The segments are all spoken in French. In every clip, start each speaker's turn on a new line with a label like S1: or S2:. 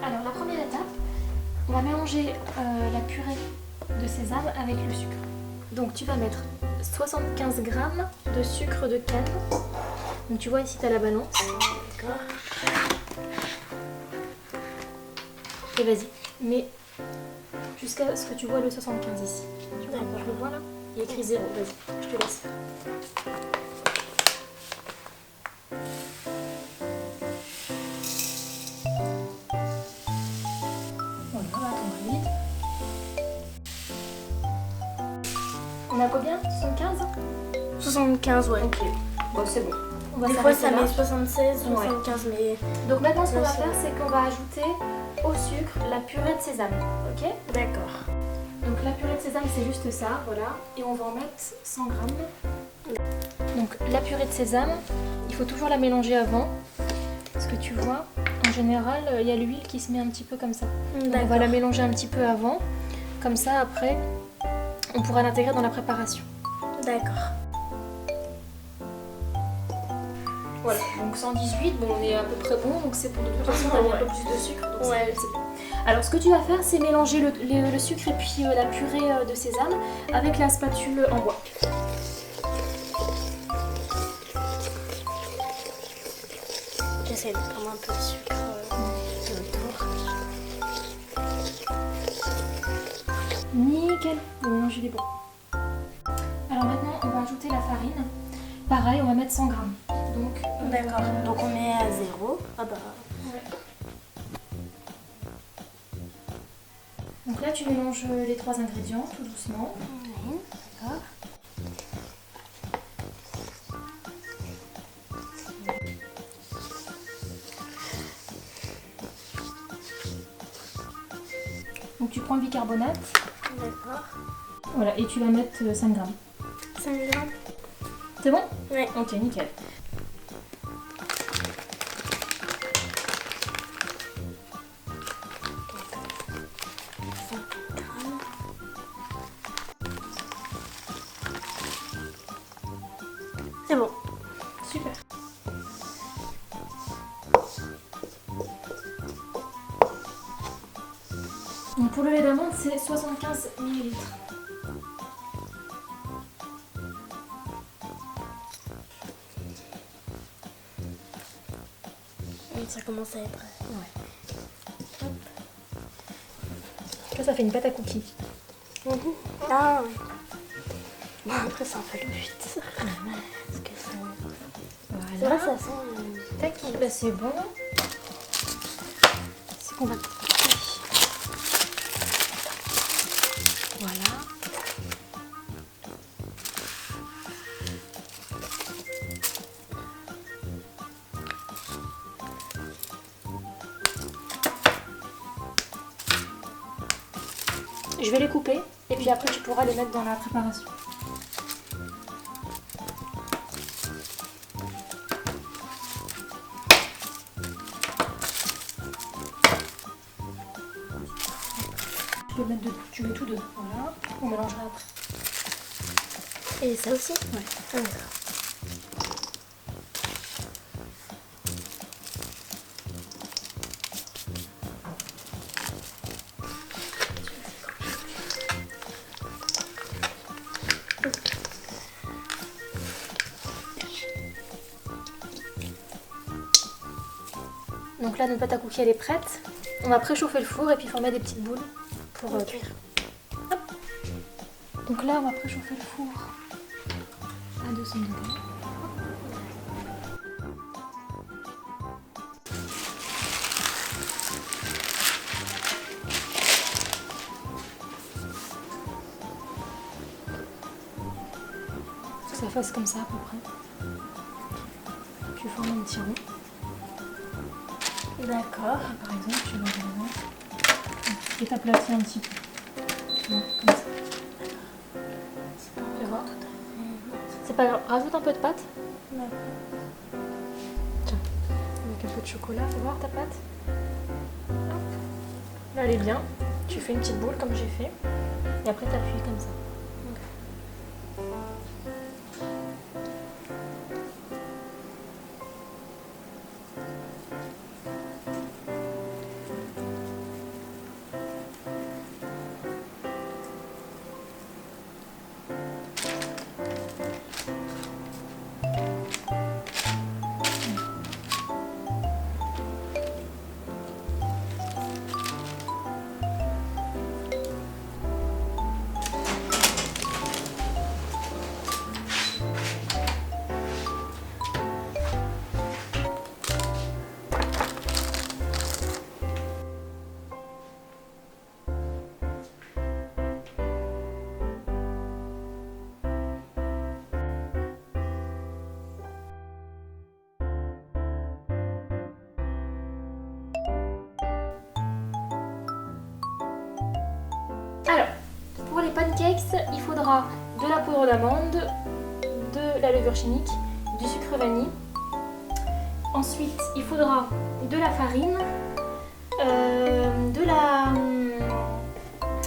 S1: Alors la première étape, on va mélanger la purée de sésame avec le sucre. Donc tu vas mettre 75 g de sucre de canne. Donc tu vois ici tu as la balance.
S2: D'accord.
S1: Et vas-y, mets jusqu'à ce que tu vois le 75 ici.
S2: D'accord.
S1: Je le vois là. Il y a écrit 0, vas-y, je te laisse faire. Voilà, là, on valide. On a combien? 75?
S2: 75, ouais.
S1: Ok, bon c'est bon. On va
S2: Des fois ça
S1: s'arrêter là.
S2: met 76, 75, mais...
S1: Donc maintenant ce qu'on va faire, c'est qu'on va ajouter au sucre la purée de sésame, ok?
S2: D'accord.
S1: Donc la purée de sésame c'est juste ça, voilà. Et on va en mettre 100 g. Donc la purée de sésame, il faut toujours la mélanger avant. Parce que tu vois, en général, il y a l'huile qui se met un petit peu comme ça. Donc on va la mélanger un petit peu avant. Comme ça, après, on pourra l'intégrer dans la préparation.
S2: D'accord.
S1: Voilà, donc 118, bon, on est à peu près bon, donc c'est pour de toute façon on a mis un peu plus de sucre, donc
S2: Ouais.
S1: c'est bon. Alors ce que tu vas faire, c'est mélanger le sucre et puis la purée de sésame avec la spatule en bois.
S2: J'essaie de prendre un peu de sucre autour.
S1: Nickel, le mélange il est bon. Alors maintenant, on va ajouter la farine. Pareil, on va mettre 100 g. Donc,
S2: D'accord. Donc on met à 0. Ah bah...
S1: ouais. Donc là, tu mélanges les 3 ingrédients tout doucement.
S2: Oui, d'accord.
S1: Donc tu prends le bicarbonate,
S2: D'accord.
S1: voilà, et tu vas mettre 5 g.
S2: 5 grammes.
S1: C'est bon?
S2: Ouais.
S1: Ok, nickel.
S2: C'est bon.
S1: Super. Donc pour le lait d'amande, c'est 75 ml.
S2: Ça commence à être...
S1: Ouais. Là, ça fait une pâte à cookies.
S2: Ah oui. Bon, après c'est un peu le but. Parce que ça... C'est vrai, ça sent...
S1: Tac, bah, c'est bon.
S2: C'est qu'on va...
S1: Voilà. Je vais les couper et puis après tu pourras les mettre dans la préparation. Tu peux mettre deux, tu mets tout deux. Voilà. On mélangera après.
S2: Et ça aussi?
S1: Ouais.
S2: Ah, d'accord.
S1: Donc là, notre pâte à cookies elle est prête. On va préchauffer le four et puis former des petites boules pour cuire. Hop. Donc là, on va préchauffer le four à 200 degrés. Que ça fasse comme ça à peu près. Tu formes un petit rond.
S2: D'accord.
S1: Par exemple, tu vas vraiment et t'aplatir un petit peu. Tu vois, comme ça. Tu vois? C'est pas grave. Rajoute un peu de pâte.
S2: D'accord.
S1: Tiens, avec un peu de chocolat. Fais voir ta pâte. Hop. Là, elle est bien. Tu fais une petite boule comme j'ai fait. Et après, tu appuies comme ça. Alors, pour les pancakes, il faudra de la poudre d'amande, de la levure chimique, du sucre vanille. Ensuite, il faudra de la farine,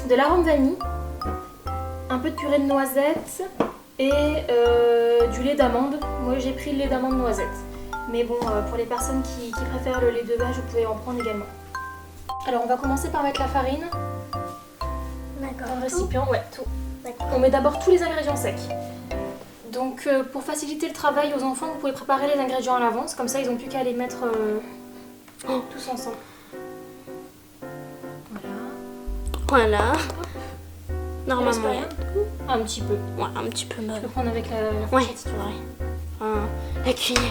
S1: de l'arôme vanille, un peu de purée de noisettes et du lait d'amande. Moi, j'ai pris le lait d'amande noisette. Mais bon, pour les personnes qui préfèrent le lait de vache, vous pouvez en prendre également. Alors, on va commencer par mettre la farine.
S2: D'accord.
S1: Dans le récipient, ouais, tout.
S2: D'accord.
S1: On met d'abord tous les ingrédients secs. Donc pour faciliter le travail aux enfants, vous pouvez préparer les ingrédients à l'avance, comme ça ils n'ont plus qu'à les mettre tous ensemble. Voilà.
S2: Voilà. Normalement.
S1: Il reste rien. Un petit peu.
S2: Ouais, un petit peu
S1: Je
S2: mal.
S1: peux prendre avec la
S2: Ouais,
S1: fourchette.
S2: c'est vrai. La cuillère.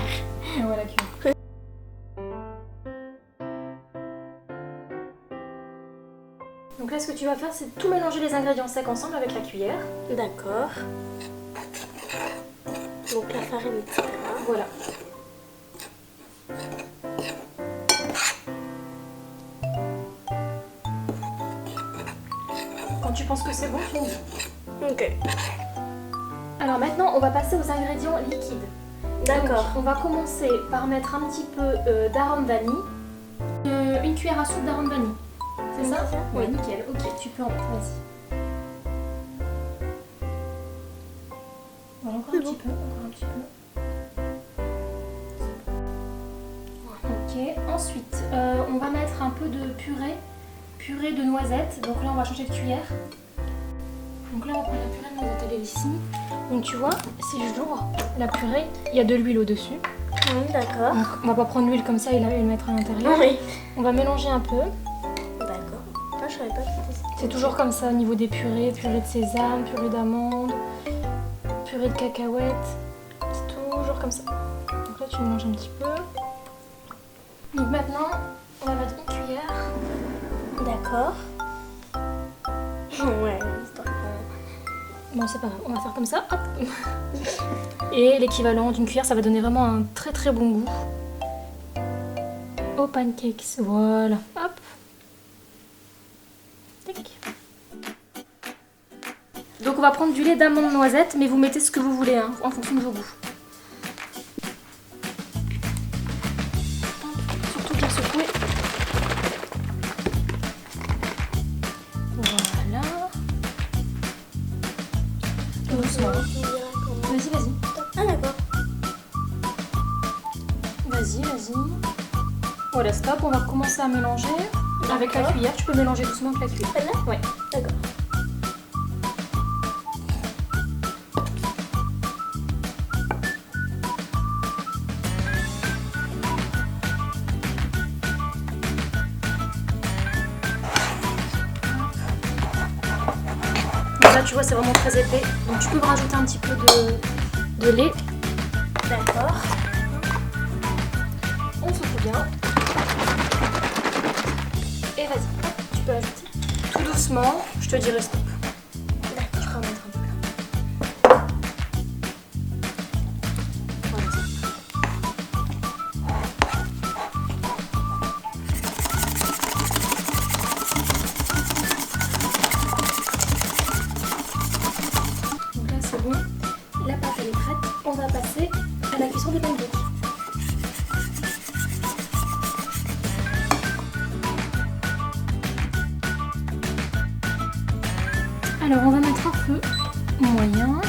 S1: Et voilà, cuillère. Donc là, ce que tu vas faire, c'est tout mélanger les ingrédients secs ensemble avec la cuillère.
S2: D'accord. Donc la farine, etc.
S1: Voilà. Quand tu penses que c'est bon, tu me dis.
S2: Ok.
S1: Alors maintenant, on va passer aux ingrédients liquides.
S2: D'accord.
S1: Donc, on va commencer par mettre un petit peu d'arôme vanille. Une cuillère à soupe d'arôme vanille. C'est ça?
S2: Oui.
S1: Oui, nickel. Ok, tu peux en mettre, vas-y. Voilà, encore un petit peu, encore un petit peu. Ok, ensuite, on va mettre un peu de purée de noisettes. Donc là, on va changer de cuillère. Donc là, on va prendre la purée de noisettes, elle est ici. Donc tu vois, si j'ouvre la purée, il y a de l'huile au-dessus.
S2: Oui, d'accord.
S1: Donc on va pas prendre l'huile comme ça et le mettre à l'intérieur.
S2: Oui.
S1: On va mélanger un peu.
S2: D'accord. Ah, je savais pas que c'était ça.
S1: C'est toujours comme ça au niveau des purées, purée de sésame, purée d'amande, purée de cacahuètes. C'est toujours comme ça. Donc là tu mélanges un petit peu. Donc maintenant, on va mettre une cuillère.
S2: D'accord. Ouais, c'est trop
S1: Bon, c'est pas grave, on va faire comme ça. Hop. Et l'équivalent d'une cuillère, ça va donner vraiment un très très bon goût aux pancakes. Voilà. Hop. Tac. Donc on va prendre du lait d'amande noisette, mais vous mettez ce que vous voulez hein, en fonction de vos goûts. Surtout bien secouer. Voilà. Doucement. Vas-y, vas-y.
S2: Ah, d'accord.
S1: Vas-y, vas-y. Voilà, stop. On va commencer à mélanger avec la
S2: D'accord.
S1: cuillère. Tu peux mélanger doucement avec la cuillère.
S2: Celle-là?
S1: Ouais.
S2: D'accord.
S1: Donc là, tu vois, c'est vraiment très épais. Donc tu peux rajouter un petit peu de lait.
S2: D'accord.
S1: On secoue bien. Et vas-y, hop, tu peux ajouter tout doucement. Je te dirai stop. Tu peux en mettre un peu là. Voilà, ça. Donc là, c'est bon. La pâte, elle est prête. On va passer à la cuisson des pancakes. Alors on va mettre un feu moyen.